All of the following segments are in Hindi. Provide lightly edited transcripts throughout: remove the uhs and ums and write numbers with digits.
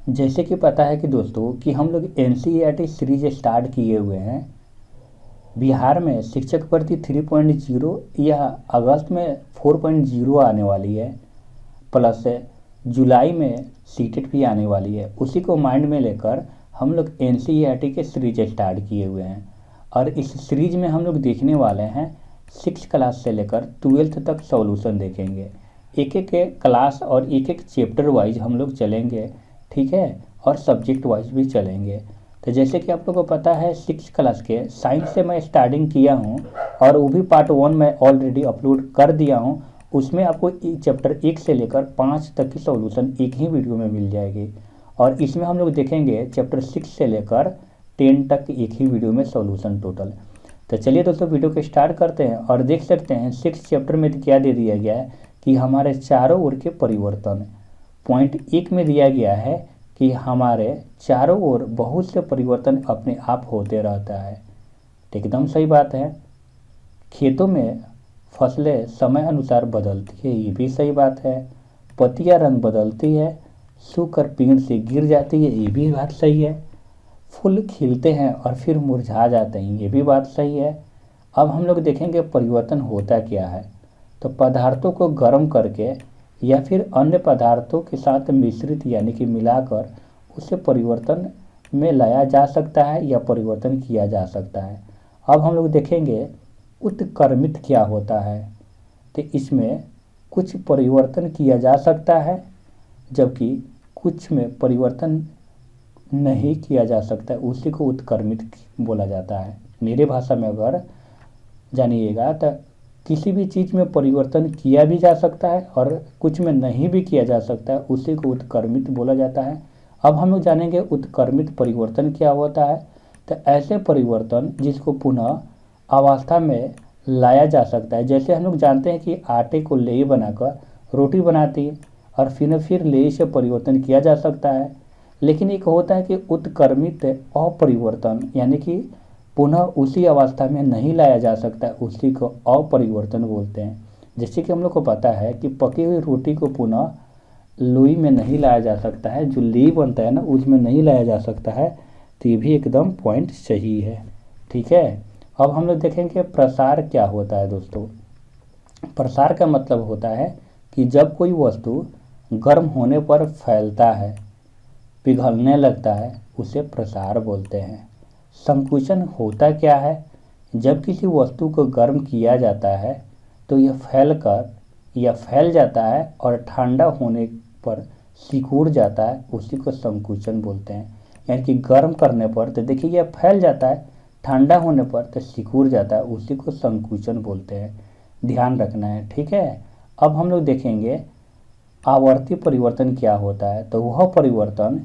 जैसे कि पता है कि दोस्तों कि हम लोग एनसीईआरटी सीरीज स्टार्ट किए हुए हैं। बिहार में शिक्षक भर्ती 3.0 या अगस्त में 4.0 आने वाली है, प्लस जुलाई में सीटेट भी आने वाली है। उसी को माइंड में लेकर हम लोग एनसीईआरटी के सीरीज स्टार्ट किए हुए हैं और इस सीरीज में हम लोग देखने वाले हैं 6 क्लास से लेकर 12th तक सॉल्यूशन देखेंगे। एक एक क्लास और एक एक चैप्टर वाइज हम लोग चलेंगे, ठीक है, और सब्जेक्ट वाइज भी चलेंगे। तो जैसे कि आप लोगों को पता है 6 क्लास के साइंस से मैं स्टार्टिंग किया हूँ और वो भी पार्ट 1 मैं ऑलरेडी अपलोड कर दिया हूँ। उसमें आपको चैप्टर 1 से लेकर 5 तक की सॉल्यूशन एक ही वीडियो में मिल जाएगी और इसमें हम लोग देखेंगे चैप्टर 6 से लेकर 10 तक एक ही वीडियो में सॉल्यूशन टोटल। तो चलिए दोस्तों वीडियो को स्टार्ट करते हैं और देख सकते हैं 6 चैप्टर में क्या दे दिया गया है कि हमारे चारों ओर के परिवर्तन। पॉइंट 1 में दिया गया है कि हमारे चारों ओर बहुत से परिवर्तन अपने आप होते रहता है। तो एकदम सही बात है। खेतों में फसलें समय अनुसार बदलती है, ये भी सही बात है। पत्तियां रंग बदलती है, सूखकर पेड़ से गिर जाती है, ये भी बात सही है। फूल खिलते हैं और फिर मुरझा जाते हैं, ये भी बात सही है। अब हम लोग देखेंगे परिवर्तन होता क्या है। तो पदार्थों को गर्म करके या फिर अन्य पदार्थों के साथ मिश्रित यानी कि मिलाकर उसे परिवर्तन में लाया जा सकता है या परिवर्तन किया जा सकता है। अब हम लोग देखेंगे उत्क्रमित क्या होता है। तो इसमें कुछ परिवर्तन किया जा सकता है जबकि कुछ में परिवर्तन नहीं किया जा सकता है, उसी को उत्क्रमित बोला जाता है। मेरे भाषा में अगर जानिएगा तो किसी भी चीज़ में परिवर्तन किया भी जा सकता है और कुछ में नहीं भी किया जा सकता है, उसी को उत्क्रमित बोला जाता है। अब हम लोग जानेंगे उत्क्रमित परिवर्तन क्या होता है। तो ऐसे परिवर्तन जिसको पुनः अवस्था में लाया जा सकता है। जैसे हम लोग जानते हैं कि आटे को लेई बनाकर रोटी बनाती है और फिर लेई से परिवर्तन किया जा सकता है। लेकिन एक होता है कि उत्क्रमित अपरिवर्तन यानी कि पुनः उसी अवस्था में नहीं लाया जा सकता, उसी को अपरिवर्तन बोलते हैं। जैसे कि हम लोग को पता है कि पकी हुई रोटी को पुनः लोई में नहीं लाया जा सकता है, जो लेई बनता है ना उसमें नहीं लाया जा सकता है। तो ये भी एकदम पॉइंट सही है, ठीक है। अब हम लोग देखेंगे प्रसार क्या होता है दोस्तों। प्रसार का मतलब होता है कि जब कोई वस्तु गर्म होने पर फैलता है, पिघलने लगता है, उसे प्रसार बोलते हैं। संकुचन होता क्या है। जब किसी वस्तु को गर्म किया जाता है तो यह फैल जाता है और ठंडा होने पर सिकुड़ जाता है, उसी को संकुचन बोलते हैं। यानी कि गर्म करने पर तो देखिए यह फैल जाता है, ठंडा होने पर तो सिकुड़ जाता है, उसी को संकुचन बोलते हैं। ध्यान रखना है, ठीक है। अब हम लोग देखेंगे आवर्ती परिवर्तन क्या होता है। तो वह परिवर्तन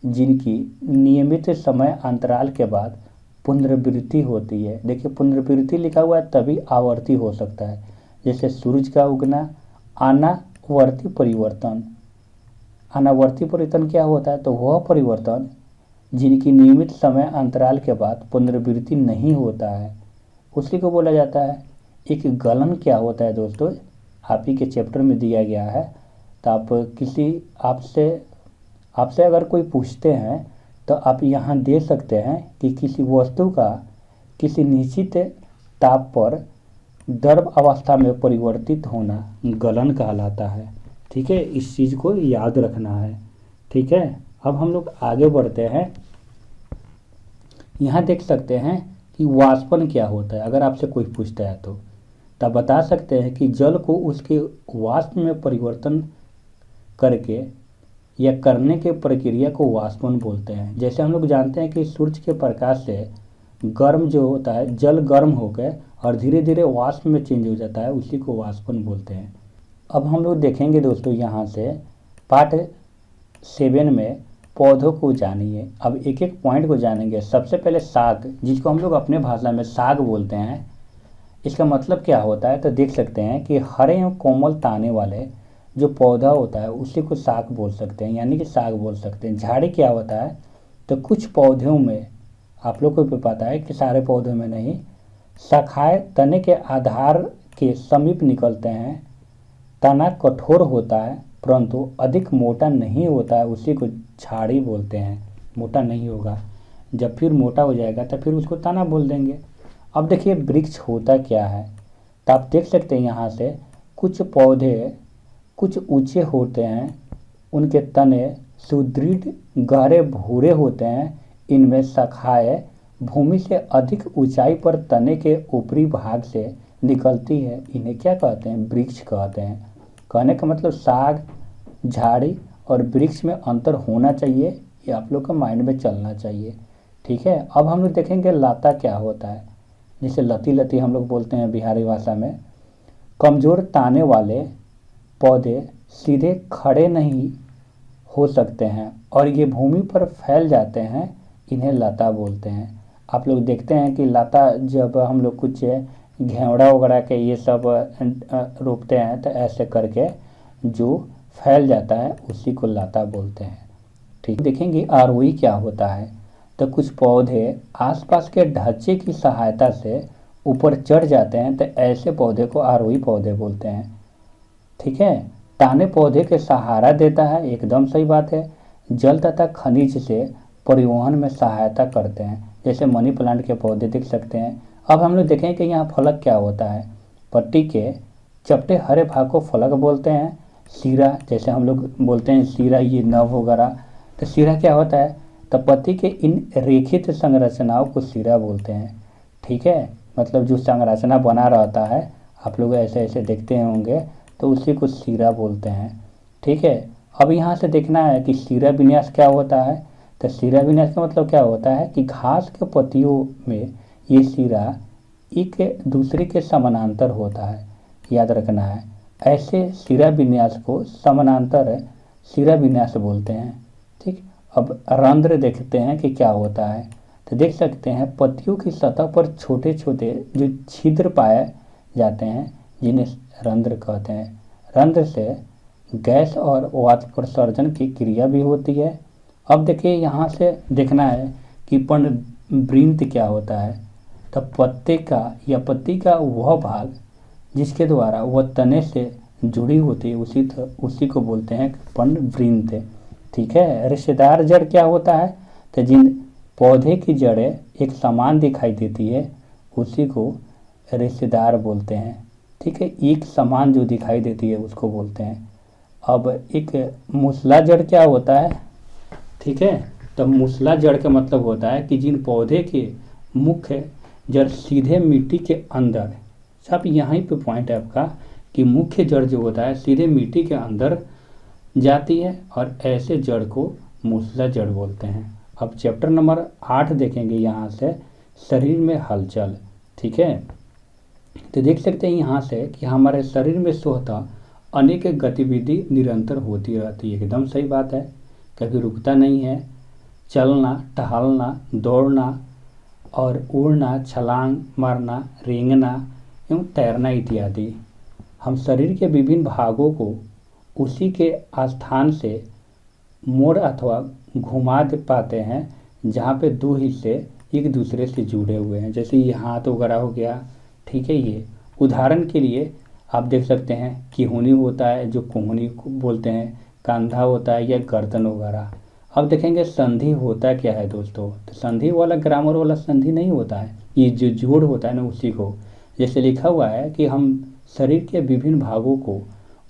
जिनकी नियमित समय अंतराल के बाद पुनरावृत्ति होती है। देखिए पुनरावृत्ति लिखा हुआ है तभी आवर्ती हो सकता है। जैसे सूरज का उगना। अनावर्ती परिवर्तन, अनावर्ती परिवर्तन क्या होता है। तो वह परिवर्तन जिनकी नियमित समय अंतराल के बाद पुनरावृत्ति नहीं होता है, उसी को बोला जाता है। एक गलन क्या होता है दोस्तों, आप ही के चैप्टर में दिया गया है। तो आप आपसे अगर कोई पूछते हैं तो आप यहाँ दे सकते हैं कि किसी वस्तु का किसी निश्चित ताप पर द्रव अवस्था में परिवर्तित होना गलन कहलाता है, ठीक है। इस चीज़ को याद रखना है, ठीक है। अब हम लोग आगे बढ़ते हैं। यहाँ देख सकते हैं कि वाष्पन क्या होता है। अगर आपसे कोई पूछता है तो तब बता सकते हैं कि जल को उसके वाष्प में परिवर्तन करके या करने के प्रक्रिया को वाष्पन बोलते हैं। जैसे हम लोग जानते हैं कि सूर्य के प्रकाश से गर्म जो होता है, जल गर्म होकर और धीरे धीरे वाष्प में चेंज हो जाता है, उसी को वाष्पन बोलते हैं। अब हम लोग देखेंगे दोस्तों यहाँ से पार्ट 7 में पौधों को जानिए। अब एक एक पॉइंट को जानेंगे। सबसे पहले साग, जिसको हम लोग अपने भाषा में साग बोलते हैं, इसका मतलब क्या होता है। तो देख सकते हैं कि हरे एवं कोमल ताने वाले जो पौधा होता है उसी को साग बोल सकते हैं, यानी कि साग बोल सकते हैं। झाड़ी क्या होता है। तो कुछ पौधों में, आप लोग को भी पता है कि सारे पौधों में नहीं, शाखाएं तने के आधार के समीप निकलते हैं। तना कठोर होता है, परंतु अधिक मोटा नहीं होता है, उसी को झाड़ी बोलते हैं। मोटा नहीं होगा, जब फिर मोटा हो जाएगा तो फिर उसको तना बोल देंगे। अब देखिए वृक्ष होता क्या है, तो आप देख सकते हैं यहाँ से कुछ पौधे कुछ ऊंचे होते हैं, उनके तने सुदृढ़ गहरे भूरे होते हैं, इनमें शाखाएं भूमि से अधिक ऊंचाई पर तने के ऊपरी भाग से निकलती है। इन्हें क्या कहते हैं? वृक्ष कहते हैं। कहने का मतलब साग, झाड़ी और वृक्ष में अंतर होना चाहिए, ये आप लोग का माइंड में चलना चाहिए। ठीक है, अब हम लोग देखेंगे लता क्या होता है, जिसे लती लती हम लोग बोलते हैं बिहारी भाषा में। कमज़ोर ताने वाले पौधे सीधे खड़े नहीं हो सकते हैं और ये भूमि पर फैल जाते हैं, इन्हें लता बोलते हैं। आप लोग देखते हैं कि लता जब हम लोग कुछ घेवड़ा वगैरह के ये सब रोपते हैं तो ऐसे करके जो फैल जाता है उसी को लता बोलते हैं। ठीक, देखेंगे आरोही क्या होता है, तो कुछ पौधे आसपास के ढांचे की सहायता से ऊपर चढ़ जाते हैं, तो ऐसे पौधे को आरोही पौधे बोलते हैं। ठीक है, ताने पौधे के सहारा देता है, एकदम सही बात है। जल तथा खनिज से परिवहन में सहायता करते हैं, जैसे मनी प्लांट के पौधे देख सकते हैं। अब हम लोग देखें कि यहाँ फलक क्या होता है। पत्ती के चपटे हरे भाग को फलक बोलते हैं। सीरा, जैसे हम लोग बोलते हैं सीरा, ये नव वगैरह, तो सीरा क्या होता है, तो पत्ती के इन रेखित संरचनाओं को सीरा बोलते हैं। ठीक है, मतलब जो संरचना बना रहता है, आप लोग ऐसे ऐसे देखते होंगे, तो उसी को सीरा बोलते हैं। ठीक है, अब यहाँ से देखना है कि सीरा विन्यास क्या होता है। तो सीरा विन्यास का मतलब क्या होता है कि घास के पत्तियों में ये सीरा एक दूसरे के समानांतर होता है, याद रखना है। ऐसे सीरा विन्यास को समानांतर सीरा विन्यास बोलते हैं। ठीक, अब रंध्र देखते हैं कि क्या होता है, तो देख सकते हैं पत्तियों की सतह पर छोटे छोटे जो छिद्र पाए जाते हैं, जिन्हें रंध्र कहते हैं। रंध्र से गैस और वाष्पोत्सर्जन की क्रिया भी होती है। अब देखिए यहाँ से देखना है कि पर्णवृंत क्या होता है, तो पत्ते का या पत्ती का वह भाग जिसके द्वारा वह तने से जुड़ी होती है, उसी को बोलते हैं पर्णवृंत। ठीक है, रेशेदार जड़ क्या होता है, तो जिन पौधे की जड़ें एक समान दिखाई देती है उसी को रेशेदार बोलते हैं। ठीक है, एक समान जो दिखाई देती है उसको बोलते हैं। अब एक मूसला जड़ क्या होता है। ठीक है, तो मूसला जड़ का मतलब होता है कि जिन पौधे के मुख्य जड़ सीधे मिट्टी के अंदर, सब यहीं पे पॉइंट है आपका, कि मुख्य जड़ जो होता है सीधे मिट्टी के अंदर जाती है और ऐसे जड़ को मूसला जड़ बोलते हैं। अब चैप्टर नंबर 8 देखेंगे यहाँ से, शरीर में हलचल। ठीक है, तो देख सकते हैं यहाँ से कि हमारे शरीर में स्वतः अनेक गतिविधि निरंतर होती रहती है, एकदम सही बात है, कभी रुकता नहीं है। चलना, टहलना, दौड़ना और उड़ना, छलांग मारना, रेंगना एवं तैरना इत्यादि। हम शरीर के विभिन्न भागों को उसी के स्थान से मोड़ अथवा घुमा दे पाते हैं जहाँ पे दो हिस्से एक दूसरे से जुड़े हुए हैं, जैसे ये हाथ वगैरह हो गया। ठीक है, ये उदाहरण के लिए आप देख सकते हैं किहूनी होता है जो कोहनी को बोलते हैं, कंधा होता है या गर्दन वगैरह। अब देखेंगे संधि होता क्या है दोस्तों, तो संधि वाला ग्रामर वाला संधि नहीं होता है, ये जो जोड़ होता है ना उसी को, जैसे लिखा हुआ है कि हम शरीर के विभिन्न भागों को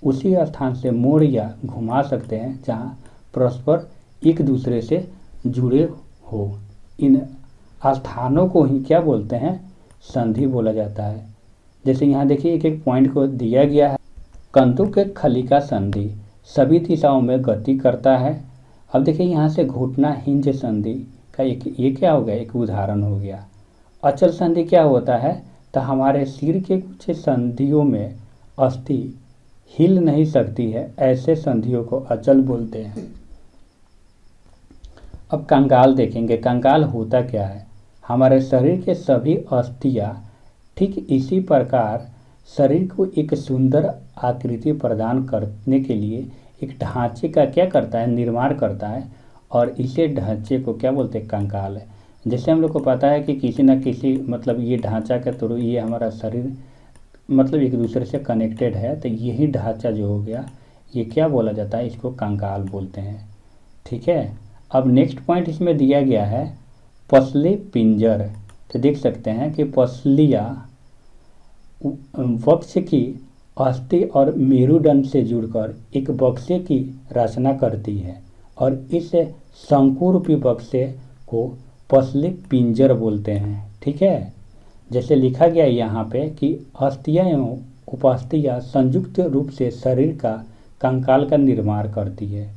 उसी स्थान से मोड़ या घुमा सकते हैं जहाँ परस्पर एक दूसरे से जुड़े हो। इन स्थानों को ही क्या बोलते हैं, संधि बोला जाता है। जैसे यहाँ देखिए एक एक पॉइंट को दिया गया है। कंतु के खली का संधि सभी दिशाओं में गति करता है। अब देखिए यहाँ से घुटना हिंज संधि का ये क्या हो गया, एक उदाहरण हो गया। अचल संधि क्या होता है, तो हमारे सिर के कुछ संधियों में अस्थि हिल नहीं सकती है, ऐसे संधियों को अचल बोलते हैं। अब कंकाल देखेंगे, कंकाल होता क्या है, हमारे शरीर के सभी अस्थियां ठीक इसी प्रकार शरीर को एक सुंदर आकृति प्रदान करने के लिए एक ढांचे का क्या करता है, निर्माण करता है, और इसे ढांचे को क्या बोलते हैं, कंकाल है। जैसे हम लोग को पता है कि किसी न किसी मतलब ये ढांचा के थ्रू ये हमारा शरीर मतलब एक दूसरे से कनेक्टेड है, तो यही ढांचा जो हो गया ये क्या बोला जाता है, इसको कंकाल बोलते हैं। ठीक है, अब नेक्स्ट पॉइंट इसमें दिया गया है पसली पिंजर। तो देख सकते हैं कि पसलियाँ वक्ष की अस्थि और मेरुदंड से जुड़कर एक बक्से की रचना करती है और इस शंकुरूपी बक्से को पसली पिंजर बोलते हैं। ठीक है, जैसे लिखा गया यहाँ पे कि अस्थियाँ एवं उपास्थियाँ संयुक्त रूप से शरीर का कंकाल का निर्माण करती है।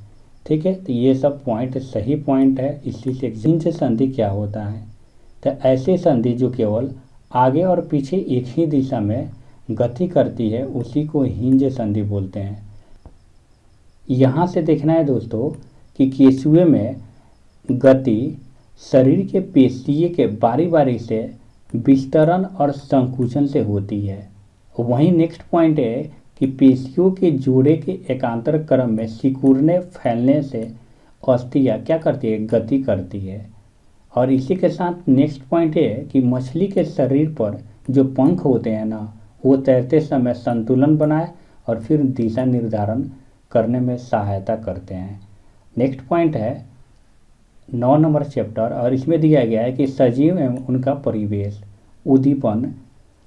ठीक है, तो ये सब पॉइंट सही पॉइंट है। इसी से हिंज संधि क्या होता है, तो ऐसी संधि जो केवल आगे और पीछे एक ही दिशा में गति करती है उसी को हिंज संधि बोलते हैं। यहाँ से देखना है दोस्तों कि केंचुए में गति शरीर के पेशियों के बारी बारी से विस्तरण और संकुचन से होती है। वहीं नेक्स्ट पॉइंट है कि पेशियों के जोड़े के एकांतर क्रम में सिकुड़ने फैलने से अस्थियाँ क्या करती है, गति करती है। और इसी के साथ नेक्स्ट पॉइंट है कि मछली के शरीर पर जो पंख होते हैं ना, वो तैरते समय संतुलन बनाए और फिर दिशा निर्धारण करने में सहायता करते हैं। नेक्स्ट पॉइंट है 9 नंबर चैप्टर, और इसमें दिया गया है कि सजीव एवं उनका परिवेश उद्दीपन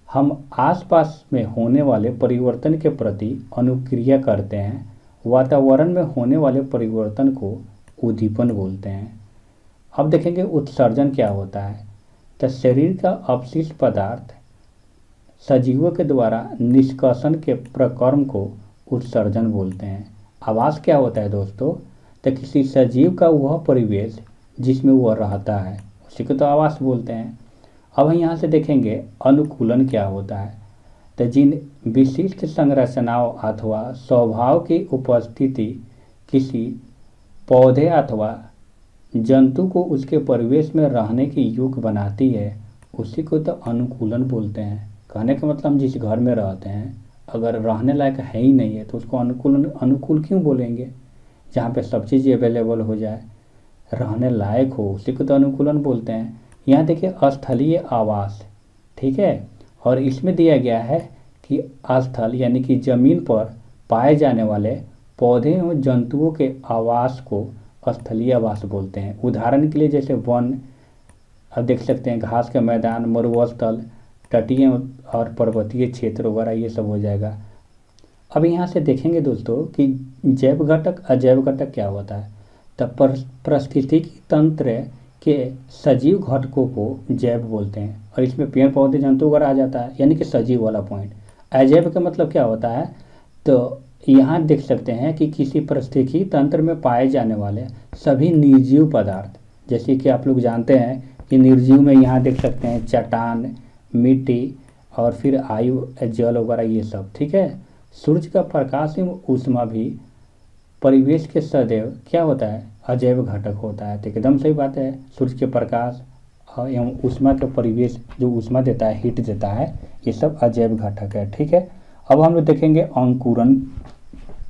हम आसपास में होने वाले परिवर्तन के प्रति अनुक्रिया करते हैं। वातावरण में होने वाले परिवर्तन को उद्दीपन बोलते हैं। अब देखेंगे उत्सर्जन क्या होता है, तो शरीर का अपशिष्ट पदार्थ सजीवों के द्वारा निष्कासन के प्रक्रम को उत्सर्जन बोलते हैं। आवास क्या होता है दोस्तों, तो किसी सजीव का वह परिवेश जिसमें वह रहता है उसी को तो आवास बोलते हैं। अब हम यहाँ से देखेंगे अनुकूलन क्या होता है, तो जिन विशिष्ट संरचनाओं अथवा स्वभाव की उपस्थिति किसी पौधे अथवा जंतु को उसके परिवेश में रहने की योग्य बनाती है उसी को तो अनुकूलन बोलते हैं। कहने का मतलब हम जिस घर में रहते हैं अगर रहने लायक है ही नहीं है तो उसको अनुकूल क्यों बोलेंगे। जहाँ पे सब चीज़ अवेलेबल हो जाए, रहने लायक हो, उसी को तो अनुकूलन बोलते हैं। यहाँ देखिए स्थलीय आवास, ठीक है, और इसमें दिया गया है कि स्थल यानी कि जमीन पर पाए जाने वाले पौधे एवं जंतुओं के आवास को स्थलीय आवास बोलते हैं। उदाहरण के लिए जैसे वन, अब देख सकते हैं घास के मैदान, मरुस्थल, तटीय और पर्वतीय क्षेत्र वगैरह ये सब हो जाएगा। अब यहाँ से देखेंगे दोस्तों कि जैव घटक अजैव घटक क्या होता है, तब पारिस्थितिकी तंत्र के सजीव घटकों को जैव बोलते हैं और इसमें पेड़ पौधे जंतु वगैरह आ जाता है, यानी कि सजीव वाला पॉइंट। अजैव का मतलब क्या होता है, तो यहाँ देख सकते हैं कि किसी पारिस्थितिकी तंत्र में पाए जाने वाले सभी निर्जीव पदार्थ, जैसे कि आप लोग जानते हैं कि निर्जीव में यहाँ देख सकते हैं चट्टान, मिट्टी और फिर आयु, जल वगैरह ये सब। ठीक है, सूर्य का प्रकाश एवं ऊष्मा भी परिवेश के सदैव क्या होता है, अजैव घटक होता है। तो एकदम सही बात है, सूर्य के प्रकाश एवं ऊष्मा के परिवेश जो ऊष्मा देता है, हीट देता है, ये सब अजैव घटक है। ठीक है, अब हम लोग देखेंगे अंकुरन।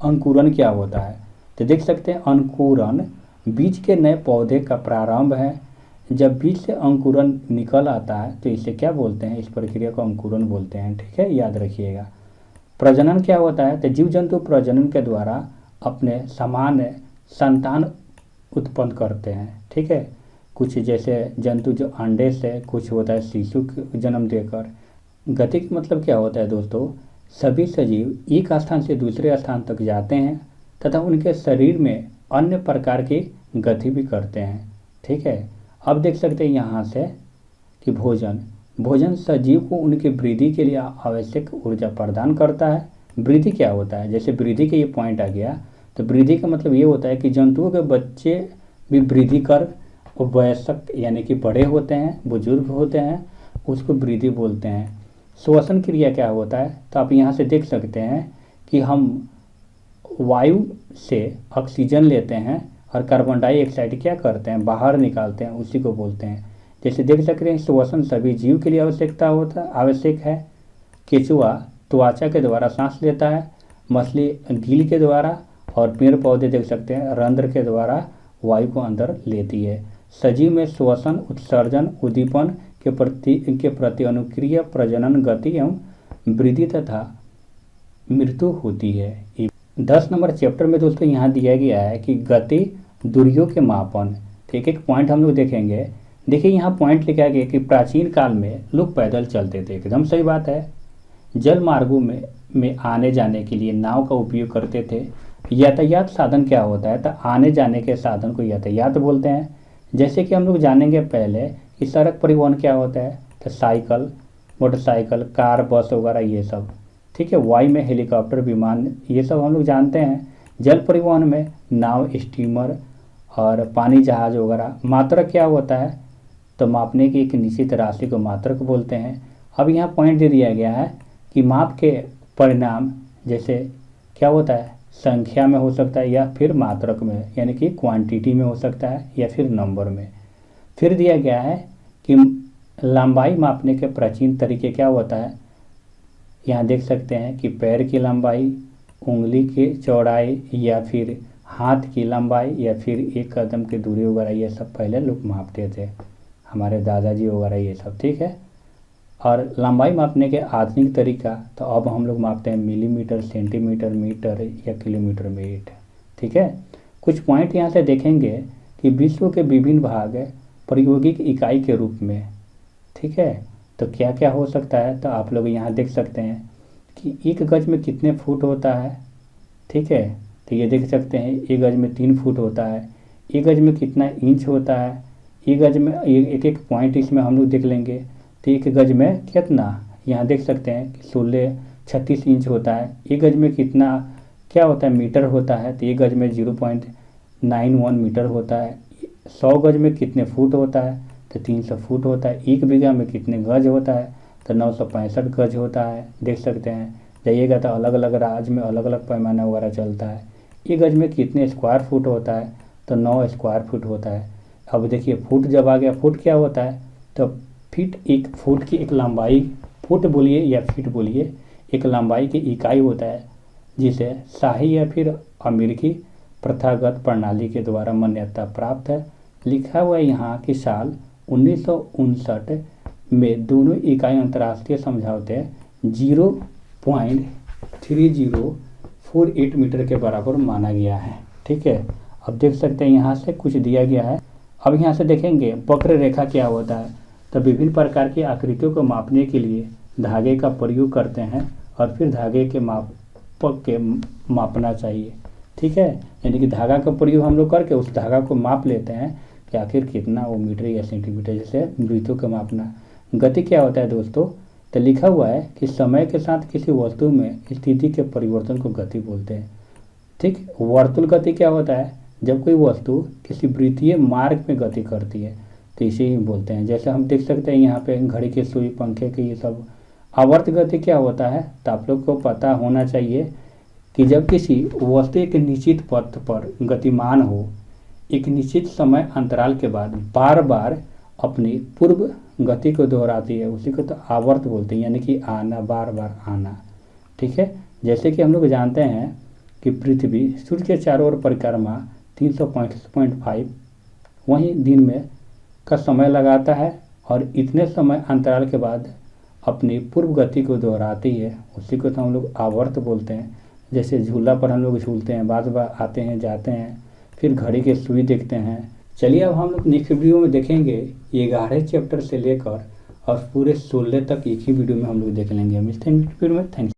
अंकुरन क्या होता है, तो देख सकते हैं अंकुरन बीज के नए पौधे का प्रारंभ है। जब बीज से अंकुरन निकल आता है तो इसे क्या बोलते हैं, इस प्रक्रिया को अंकुरन बोलते हैं। ठीक है, याद रखिएगा। प्रजनन क्या होता है, तो जीव जंतु प्रजनन के द्वारा अपने समान संतान उत्पन्न करते हैं। ठीक है, कुछ जैसे जंतु जो अंडे से, कुछ होता है शिशु को जन्म देकर। गति का मतलब क्या होता है दोस्तों, सभी सजीव एक स्थान से दूसरे स्थान तक जाते हैं तथा उनके शरीर में अन्य प्रकार की गति भी करते हैं। ठीक है, अब देख सकते हैं यहाँ से कि भोजन सजीव को उनकी वृद्धि के लिए आवश्यक ऊर्जा प्रदान करता है। वृद्धि क्या होता है, जैसे वृद्धि के ये पॉइंट आ गया, तो वृद्धि का मतलब ये होता है कि जंतुओं के बच्चे भी वृद्धि कर वयस्क यानी कि बड़े होते हैं, बुजुर्ग होते हैं, उसको वृद्धि बोलते हैं। श्वसन क्रिया क्या होता है, तो आप यहाँ से देख सकते हैं कि हम वायु से ऑक्सीजन लेते हैं और कार्बन डाइऑक्साइड क्या करते हैं, बाहर निकालते हैं, उसी को बोलते हैं। जैसे देख सकते हैं श्वसन सभी जीव के लिए आवश्यक है। केचुआ त्वचा के द्वारा सांस लेता है, मछली गिल के द्वारा, और पेड़ पौधे देख सकते हैं रंध्र के द्वारा वायु को अंदर लेती है। सजीव में श्वसन, उत्सर्जन, उद्दीपन के प्रति अनुक्रिया, प्रजनन, गति एवं वृद्धि तथा मृत्यु होती है। 10 नंबर चैप्टर में दोस्तों यहाँ दिया गया है कि गति दूरियों के मापन। तो एक एक पॉइंट हम लोग देखेंगे। देखिए यहाँ पॉइंट लिखा गया कि प्राचीन काल में लोग पैदल चलते थे, एकदम सही बात है। जल मार्गों में आने जाने के लिए नाव का उपयोग करते थे। यातायात साधन क्या होता है, तो आने जाने के साधन को यातायात बोलते हैं। जैसे कि हम लोग जानेंगे पहले कि सड़क परिवहन क्या होता है, तो साइकिल, मोटरसाइकिल, कार, बस वगैरह ये सब। ठीक है, वायु में हेलीकॉप्टर, विमान, ये सब हम लोग जानते हैं। जल परिवहन में नाव, स्टीमर और पानी जहाज वगैरह। मात्रक क्या होता है, तो मापने की एक निश्चित राशि को मात्रक बोलते हैं। अब यहाँ पॉइंट दे दिया गया है कि माप के परिणाम जैसे क्या होता है, संख्या में हो सकता है या फिर मात्रक में, यानी कि क्वांटिटी में हो सकता है या फिर नंबर में। फिर दिया गया है कि लंबाई मापने के प्राचीन तरीके क्या होता है। यहाँ देख सकते हैं कि पैर की लंबाई, उंगली की चौड़ाई या फिर हाथ की लंबाई या फिर एक कदम की दूरी वगैरह, ये सब पहले लोग मापते थे, हमारे दादाजी वगैरह ये सब। ठीक है, और लंबाई मापने के आधुनिक तरीका, तो अब हम लोग मापते हैं मिलीमीटर, सेंटीमीटर, मीटर या किलोमीटर में। ठीक है, कुछ पॉइंट यहाँ से देखेंगे कि विश्व के विभिन्न भाग प्रायोगिक इकाई के रूप में। ठीक है, तो क्या क्या हो सकता है, तो आप लोग यहाँ देख सकते हैं कि एक गज में कितने फुट होता है। ठीक है, तो ये देख सकते हैं एक गज में 3 फुट होता है। एक गज में कितना इंच होता है, एक गज में एक एक पॉइंट इसमें हम लोग देख लेंगे। तो एक गज में कितना, यहाँ देख सकते हैं कि 36 इंच होता है। एक गज में कितना क्या होता है, मीटर होता है, तो एक गज में 0.91 मीटर होता है। 100 गज में कितने फुट होता है, तो 300 फुट होता है। एक बीघा में कितने गज होता है, तो 965 गज होता है। देख सकते हैं, जाइएगा तो अलग अलग राज्य में अलग अलग पैमाना वगैरह चलता है। एक गज में कितने स्क्वायर फुट होता है, तो 9 स्क्वायर फुट होता है। अब देखिए फुट जब आ गया, फुट क्या होता है, तो फीट, एक फुट की एक लंबाई, फुट बोलिए या फीट बोलिए, एक लंबाई की इकाई होता है जिसे शाही या फिर अमेरिकी प्रथागत प्रणाली के द्वारा मान्यता प्राप्त है। लिखा हुआ है यहाँ कि साल 1959 में दोनों इकाई अंतर्राष्ट्रीय समझौते 0.3048 मीटर के बराबर माना गया है। ठीक है, अब देख सकते हैं यहाँ से कुछ दिया गया है। अब यहाँ से देखेंगे वक्र रेखा क्या होता है, तो विभिन्न प्रकार की आकृतियों को मापने के लिए धागे का प्रयोग करते हैं और फिर धागे के मापना चाहिए। ठीक है, यानी कि धागा का प्रयोग हम लोग करके उस धागा को माप लेते हैं कि आखिर कितना वो मीटर या सेंटीमीटर, जैसे वृत्तों को मापना। गति क्या होता है दोस्तों, तो लिखा हुआ है कि समय के साथ किसी वस्तु में स्थिति के परिवर्तन को गति बोलते हैं। ठीक, वर्तुल गति क्या होता है, जब कोई वस्तु किसी वृत्तीय मार्ग में गति करती है, तो इसे ही बोलते हैं। जैसे हम देख सकते हैं यहाँ पे घड़ी की सुई, पंखे की, ये सब। आवर्त गति क्या होता है, तो आप लोग को पता होना चाहिए कि जब किसी वस्तु एक निश्चित पथ पर गतिमान हो, एक निश्चित समय अंतराल के बाद बार बार अपनी पूर्व गति को दोहराती है, उसी को तो आवर्त बोलते हैं, यानी कि आना, बार बार आना। ठीक है, जैसे कि हम लोग जानते हैं कि पृथ्वी सूर्य के चारों ओर परिक्रमा 335.5 वहीं दिन में का समय लगाता है और इतने समय अंतराल के बाद अपनी पूर्व गति को दोहराती है, उसी को तो हम लोग आवर्त बोलते हैं। जैसे झूला पर हम लोग झूलते हैं, बार बार आते हैं जाते हैं, फिर घड़ी की सुई देखते हैं। चलिए अब हम लोग नेक्स्ट वीडियो में देखेंगे 11 चैप्टर से लेकर और पूरे 16 तक एक ही वीडियो में हम लोग देख लेंगे। मिलते हैं नेक्स्ट वीडियो में। थैंक्स।